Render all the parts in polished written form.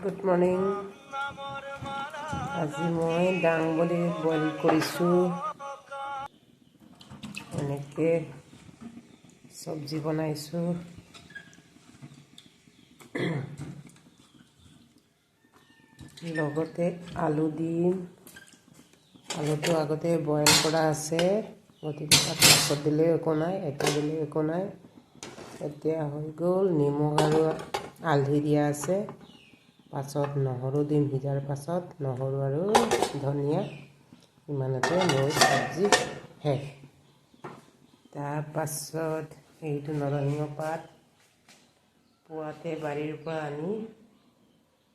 Good morning. আজি মই দাংবডি বইল কৰিছোঁ। এনেকৈ চব্জি বনাইছোঁ। লগতে আলু দিম। আলুটো আগতে বইল কৰা আছে, গতিকে তাত পাছত দিলেও একো নাই, এতিয়া দিলেও একো নাই। এতিয়া হৈ গ'ল। নিমখ আৰু হালধি দিয়া আছে। পাছত নহৰু দিম, সিজাৰ পাছত নহৰু আৰু ধনিয়া। ইমানতে মোৰ চব্জি শেষ। তাৰপাছত এইটো নৰসিংহ পাত পুৱাতে বাৰীৰ পৰা আনি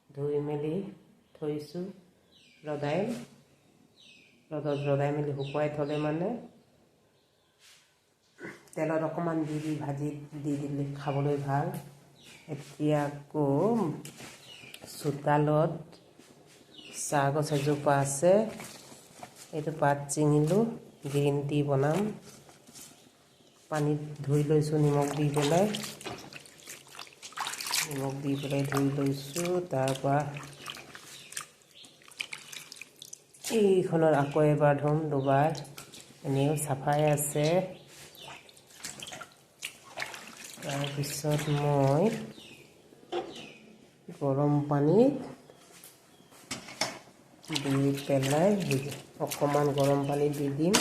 ধুই মেলি থৈছোঁ। ৰ'দত মেলি শুকুৱাই থ'লে মানে তেলত অকণমান দি ভাজি দি দিলে খাবলৈ ভাল। এতিয়া আকৌ চোতালত চাহ গছ এজোপা আছে, এইটো পাত ছিঙিলোঁ, গ্ৰীণ টি বনাম। পানীত ধুই লৈছোঁ নিমখ দি পেলাই ধুই লৈছোঁ। তাৰপৰা এইখনত আকৌ এবাৰ ধুম, দুবাৰ, এনেও চাফাই আছে। তাৰপিছত মই গৰম পানীত দি পেলাই অকণমান গৰম পানী দি দিম।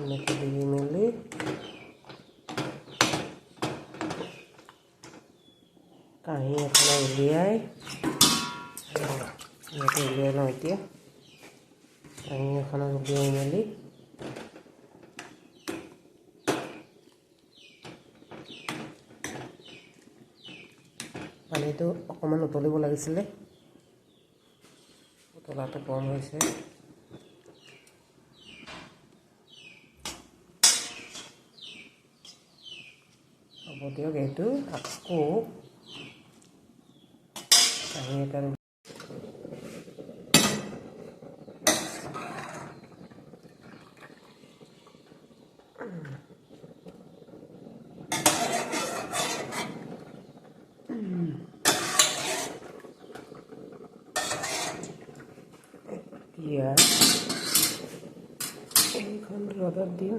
এনেকৈ দি মেলি কাঁহী এখনত উলিয়াই লওঁ। এতিয়া কাঁহী এখনত উলিয়াই মেলি পানীটো অকণমান উতলিব লাগিছিলে, উতলাটো কম হৈছে। হ'ব দিয়ক, এইটো আকৌ কাঁহী এটা এতিয়া এইখন ৰ'দত দিম।